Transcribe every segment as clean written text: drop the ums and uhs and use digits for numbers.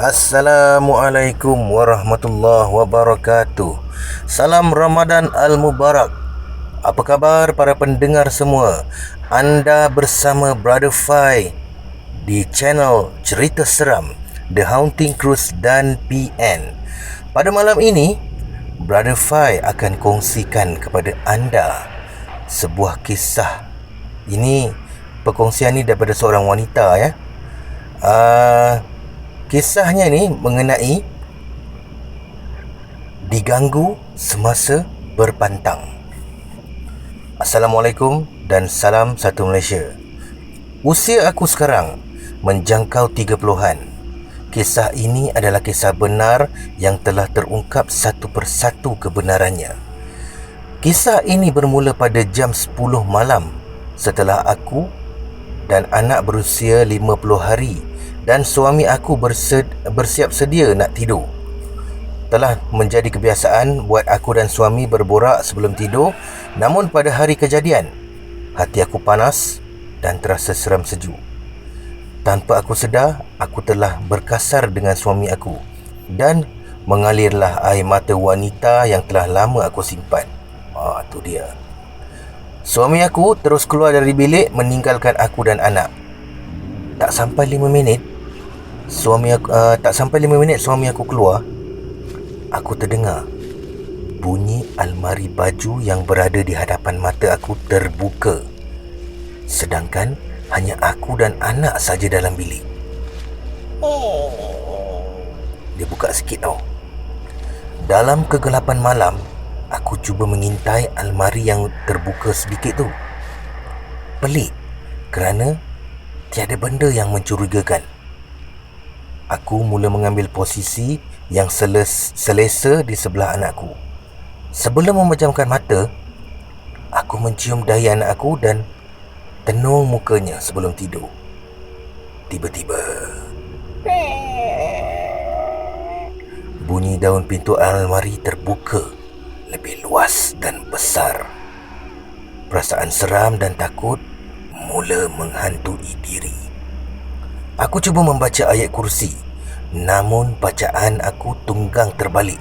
Assalamualaikum warahmatullahi wabarakatuh. Salam Ramadan Al-Mubarak. Apa khabar para pendengar semua? Anda bersama Brother Fai di channel Cerita Seram The Haunting Cruise dan PN. Pada malam ini, Brother Fai akan kongsikan kepada anda sebuah kisah. Ini perkongsian ni daripada seorang wanita ya. Kisahnya ni mengenai diganggu semasa berpantang. Assalamualaikum dan salam satu Malaysia. Usia aku sekarang menjangkau 30-an. Kisah ini adalah kisah benar yang telah terungkap satu persatu kebenarannya. Kisah ini bermula pada jam 10 malam setelah aku dan anak berusia 50 hari dan suami aku bersiap sedia nak tidur. Telah menjadi kebiasaan buat aku dan suami berborak sebelum tidur. Namun pada hari kejadian, hati aku panas dan terasa seram sejuk. Tanpa aku sedar, aku telah berkasar dengan suami aku dan mengalirlah air mata wanita yang telah lama aku simpan. Tu dia. Suami aku terus keluar dari bilik meninggalkan aku dan anak. Tak sampai 5 minit suami aku keluar, aku terdengar bunyi almari baju yang berada di hadapan mata aku terbuka. Sedangkan hanya aku dan anak saja dalam bilik. Dia buka sikit tau. Dalam kegelapan malam, aku cuba mengintai almari yang terbuka sedikit tu. Pelik kerana tiada benda yang mencurigakan. Aku mula mengambil posisi yang selesa di sebelah anakku. Sebelum memejamkan mata, aku mencium dahi anak aku dan tenung mukanya sebelum tidur. Tiba-tiba, bunyi daun pintu almari terbuka lebih luas dan besar. Perasaan seram dan takut mula menghantui diri. Aku cuba membaca ayat kursi, namun bacaan aku tunggang terbalik,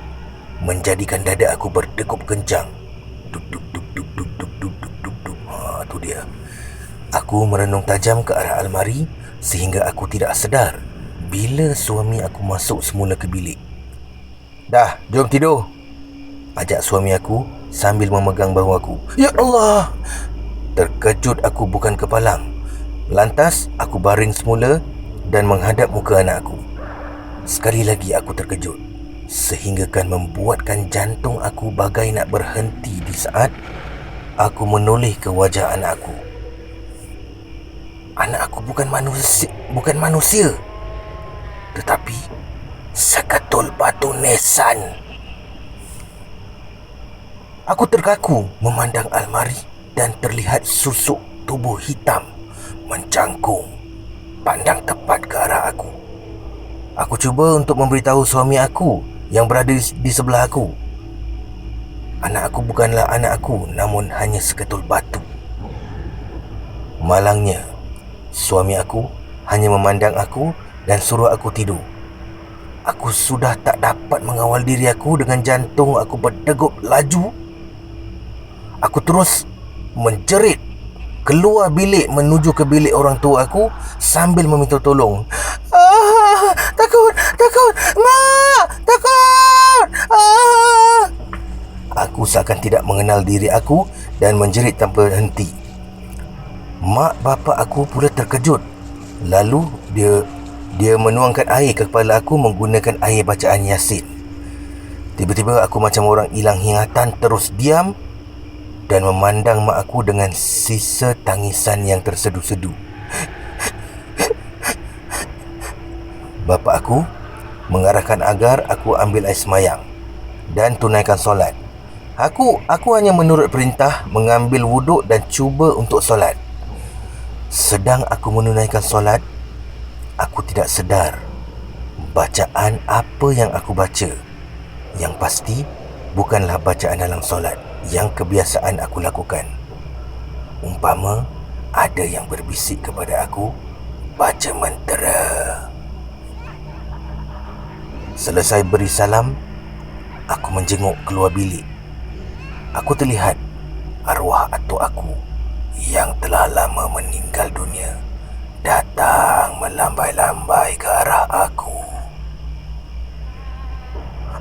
menjadikan dada aku berdegup kencang. Duk duk duk duk duk duk duk duk duk duk. Tu dia. Aku merenung tajam ke arah almari sehingga aku tidak sedar bila suami aku masuk semula ke bilik. "Dah, jom tidur," ajak suami aku sambil memegang bahu aku. Ya Allah! Terkejut aku bukan kepalang. Lantas aku baring semula dan menghadap muka anak aku. Sekali lagi aku terkejut, sehinggakan membuatkan jantung aku bagai nak berhenti di saat aku menoleh ke wajah anak aku. Anak aku bukan manusia, tetapi seketul batu nisan. Aku terkaku memandang almari dan terlihat susuk tubuh hitam mencangkung pandang tepat ke arah aku. Aku cuba untuk memberitahu suami aku yang berada di sebelah aku. Anak aku bukanlah anak aku, namun hanya seketul batu. Malangnya, suami aku hanya memandang aku dan suruh aku tidur. Aku sudah tak dapat mengawal diri aku dengan jantung aku berdegup laju. Aku terus menjerit keluar bilik menuju ke bilik orang tua aku sambil meminta tolong. Takut, Mak, takut. Aku seakan tidak mengenal diri aku dan menjerit tanpa henti. Mak bapa aku pula terkejut. Lalu dia menuangkan air ke kepala aku menggunakan air bacaan Yasin. Tiba-tiba aku macam orang hilang ingatan, terus diam dan memandang mak aku dengan sisa tangisan yang tersedu-sedu. Bapa aku mengarahkan agar aku ambil air semayang dan tunaikan solat. Aku hanya menurut perintah, mengambil wuduk dan cuba untuk solat. Sedang aku menunaikan solat, aku tidak sedar bacaan apa yang aku baca. Yang pasti bukanlah bacaan dalam solat yang kebiasaan aku lakukan. Umpama ada yang berbisik kepada aku, baca mentera. Selesai beri salam, aku menjenguk keluar bilik. Aku terlihat arwah atuk aku yang telah lama meninggal dunia datang melambai-lambai ke arah aku.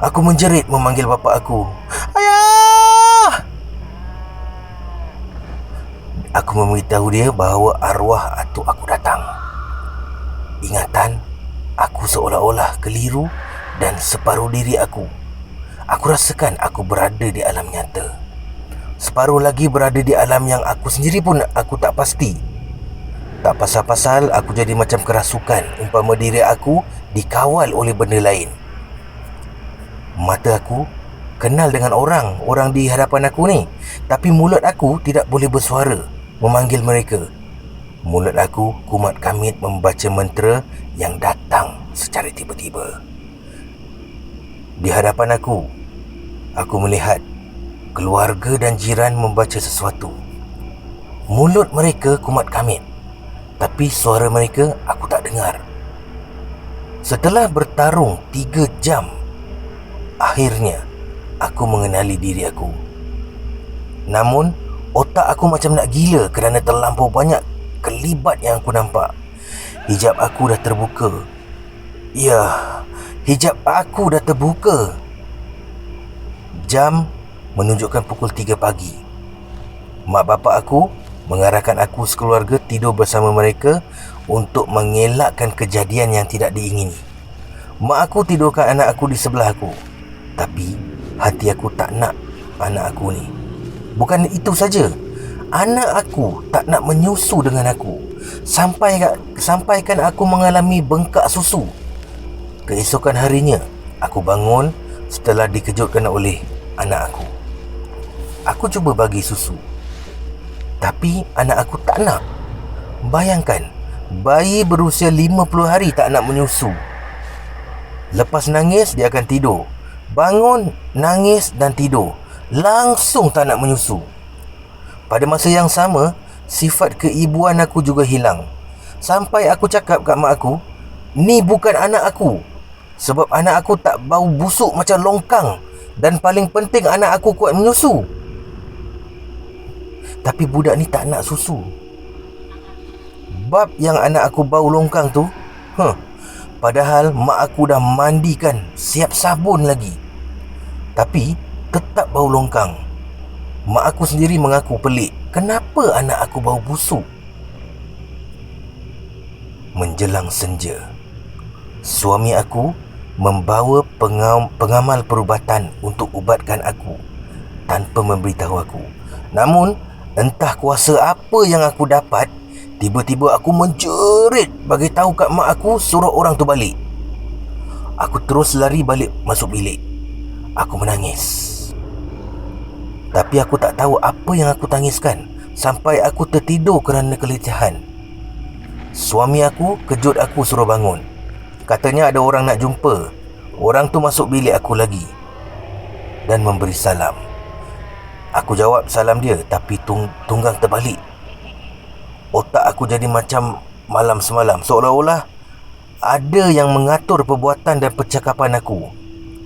Aku menjerit memanggil bapa aku. Ayah! Aku memberitahu dia bahawa arwah atuk aku datang. Ingatan aku seolah-olah keliru dan separuh diri aku rasakan aku berada di alam nyata. Separuh lagi berada di alam yang aku sendiri pun aku tak pasti. Tak pasal-pasal aku jadi macam kerasukan, umpama diri aku dikawal oleh benda lain. Mata aku kenal dengan orang di hadapan aku ni, tapi mulut aku tidak boleh bersuara memanggil mereka. Mulut aku kumat kamit membaca mentera yang datang secara tiba-tiba. Di hadapan aku melihat keluarga dan jiran membaca sesuatu. Mulut mereka kumat kamit, tapi suara mereka aku tak dengar. Setelah bertarung 3 jam, akhirnya aku mengenali diri aku. Namun otak aku macam nak gila kerana terlampau banyak kelibat yang aku nampak. Hijab aku dah terbuka. Ya, hijab aku dah terbuka. Jam menunjukkan pukul 3 pagi. Mak bapak aku mengarahkan aku sekeluarga tidur bersama mereka untuk mengelakkan kejadian yang tidak diingini. Mak aku tidurkan anak aku di sebelah aku, tapi hati aku tak nak anak aku ni. Bukan itu saja, anak aku tak nak menyusu dengan aku, sampaikan aku mengalami bengkak susu. Keesokan harinya aku bangun setelah dikejutkan oleh anak aku. Aku cuba bagi susu, tapi anak aku tak nak. Bayangkan, bayi berusia 50 hari tak nak menyusu. Lepas nangis, dia akan tidur. Bangun, nangis dan tidur. Langsung tak nak menyusu. Pada masa yang sama, sifat keibuan aku juga hilang. Sampai aku cakap kat mak aku, ni bukan anak aku. Sebab anak aku tak bau busuk macam longkang. Dan paling penting, anak aku kuat menyusu. Tapi budak ni tak nak susu. Bab yang anak aku bau longkang tu, padahal mak aku dah mandikan, siap sabun lagi, tapi tetap bau longkang. Mak aku sendiri mengaku pelik, kenapa anak aku bau busuk. Menjelang senja, suami aku membawa pengamal perubatan untuk ubatkan aku tanpa memberitahu aku. Namun entah kuasa apa yang aku dapat, tiba-tiba aku menjerit bagi tahu kat mak aku suruh orang tu balik. Aku terus lari balik masuk bilik. Aku menangis. Tapi aku tak tahu apa yang aku tangiskan sampai aku tertidur kerana keletihan. Suami aku kejut aku suruh bangun. Katanya ada orang nak jumpa. Orang tu masuk bilik aku lagi dan memberi salam. Aku jawab salam dia, tapi tunggang terbalik. Otak aku jadi macam malam semalam, seolah-olah ada yang mengatur perbuatan dan percakapan aku.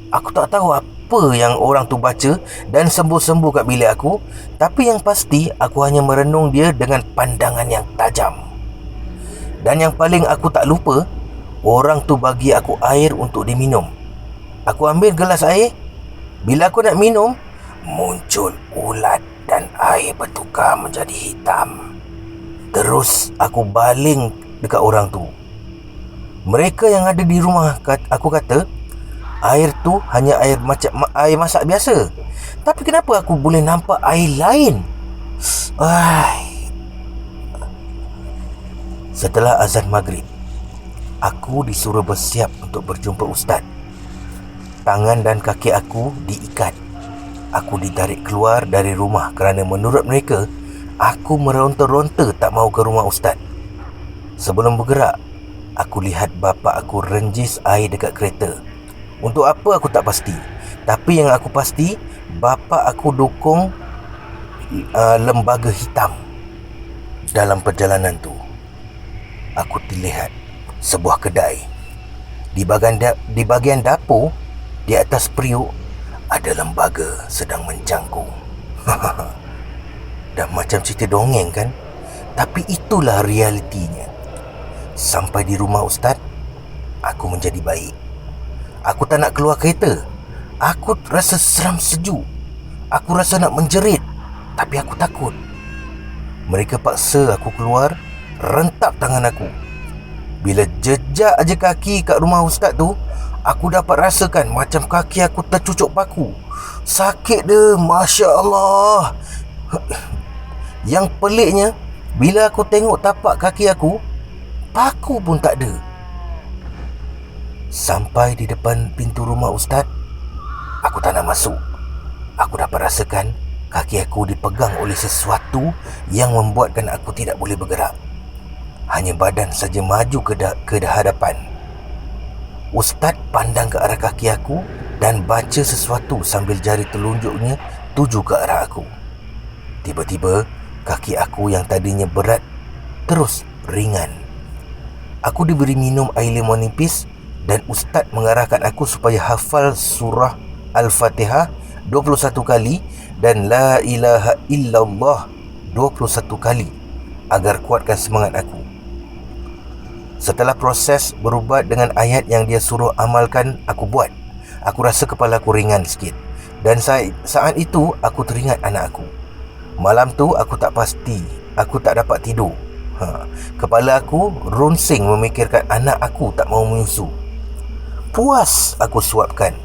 Aku tak tahu apa yang orang tu baca dan sembuh-sembuh kat bilik aku, tapi yang pasti aku hanya merenung dia dengan pandangan yang tajam. Dan yang paling aku tak lupa, orang tu bagi aku air untuk diminum. Aku ambil gelas air. Bila aku nak minum, muncul ulat dan air bertukar menjadi hitam. Terus aku baling dekat orang tu. Mereka yang ada di rumah, aku kata, air tu hanya air macam air masak biasa. Tapi kenapa aku boleh nampak air lain? Setelah azan maghrib, aku disuruh bersiap untuk berjumpa ustaz. Tangan dan kaki aku diikat. Aku ditarik keluar dari rumah kerana menurut mereka, aku meronta-ronta tak mahu ke rumah ustaz. Sebelum bergerak, aku lihat bapa aku renjis air dekat kereta. Untuk apa aku tak pasti. Tapi yang aku pasti, bapa aku dukung lembaga hitam. Dalam perjalanan tu, aku dilihat sebuah kedai. Di bahagian dapur, di atas periuk, ada lembaga sedang menjangkung. Dah macam cerita dongeng kan? Tapi itulah realitinya. Sampai di rumah Ustaz, aku menjadi baik. Aku tak nak keluar kereta. Aku rasa seram sejuk. Aku rasa nak menjerit, tapi aku takut. Mereka paksa aku keluar, rentap tangan aku. Bila jejak aja kaki kat rumah Ustaz tu, aku dapat rasakan macam kaki aku tercucuk paku. Sakit dia, Masya Allah. Yang peliknya, bila aku tengok tapak kaki aku, paku pun tak ada. Sampai di depan pintu rumah Ustaz, aku tak nak masuk. Aku dapat rasakan kaki aku dipegang oleh sesuatu yang membuatkan aku tidak boleh bergerak. Hanya badan saja maju ke hadapan. Ustaz pandang ke arah kaki aku dan baca sesuatu sambil jari telunjuknya tuju ke arah aku. Tiba-tiba, kaki aku yang tadinya berat terus ringan. Aku diberi minum air lemon nipis dan Ustaz mengarahkan aku supaya hafal surah Al-Fatihah 21 kali dan La ilaha illallah 21 kali agar kuatkan semangat aku. Setelah proses berubat dengan ayat yang dia suruh amalkan, aku buat. Aku rasa kepala aku ringan sikit. Dan saat itu aku teringat anak aku. Malam tu aku tak pasti, aku tak dapat tidur. Kepala aku runsing memikirkan anak aku tak mau menyusu. Puas aku suapkan,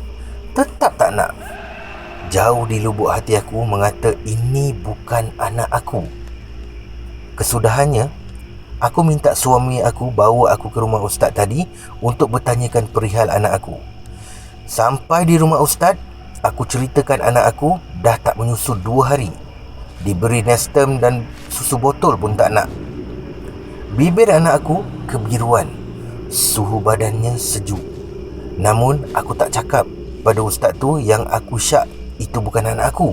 tetap tak nak. Jauh di lubuk hati aku mengata ini bukan anak aku. Kesudahannya, aku minta suami aku bawa aku ke rumah Ustaz tadi untuk bertanyakan perihal anak aku. Sampai di rumah Ustaz, aku ceritakan anak aku dah tak menyusu 2 hari. Diberi Nestem dan susu botol pun tak nak. Bibir anak aku kebiruan. Suhu badannya sejuk. Namun aku tak cakap pada Ustaz tu yang aku syak itu bukan anak aku.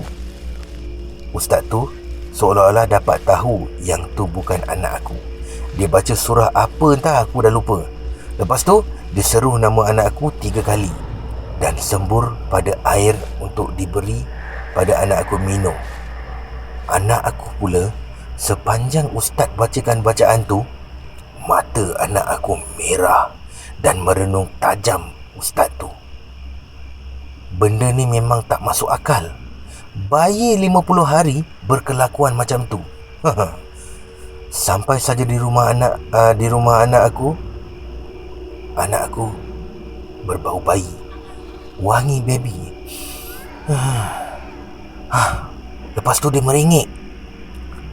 Ustaz tu seolah-olah dapat tahu yang tu bukan anak aku. Dia baca surah apa entah aku dah lupa. Lepas tu dia seru nama anak aku 3 kali dan sembur pada air untuk diberi pada anak aku minum. Anak aku pula, sepanjang Ustaz bacakan bacaan tu, mata anak aku merah dan merenung tajam Ustaz tu. Benda ni memang tak masuk akal. Bayi 50 hari berkelakuan macam tu. Sampai saja di rumah anak aku berbau bayi, wangi baby. Lepas tu dia meringik.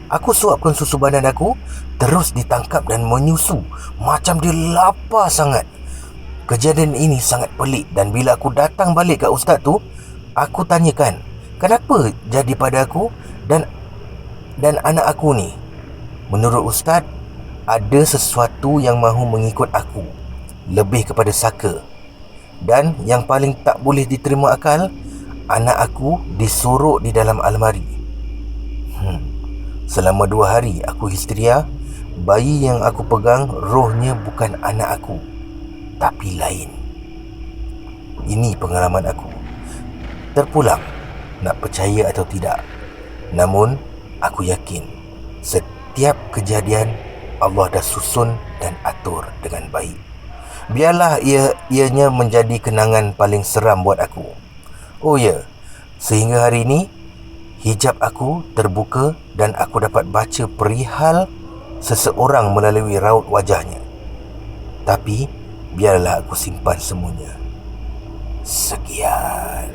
Aku suapkan susu badan aku, terus ditangkap dan menyusu macam dia lapar sangat. Kejadian ini sangat pelik dan bila aku datang balik kat Ustaz tu, aku tanyakan kenapa jadi pada aku dan anak aku ni. Menurut Ustaz, ada sesuatu yang mahu mengikut aku, lebih kepada saka. Dan yang paling tak boleh diterima akal, anak aku disorok di dalam almari. Selama 2 hari aku histeria. Bayi yang aku pegang rohnya bukan anak aku, tapi lain. Ini pengalaman aku. Terpulang, nak percaya atau tidak. Namun, aku yakin setiap kejadian Allah dah susun dan atur dengan baik. Biarlah ianya menjadi kenangan paling seram buat aku. Oh ya, sehingga hari ini hijab aku terbuka dan aku dapat baca perihal seseorang melalui raut wajahnya. Tapi biarlah aku simpan semuanya. Sekian.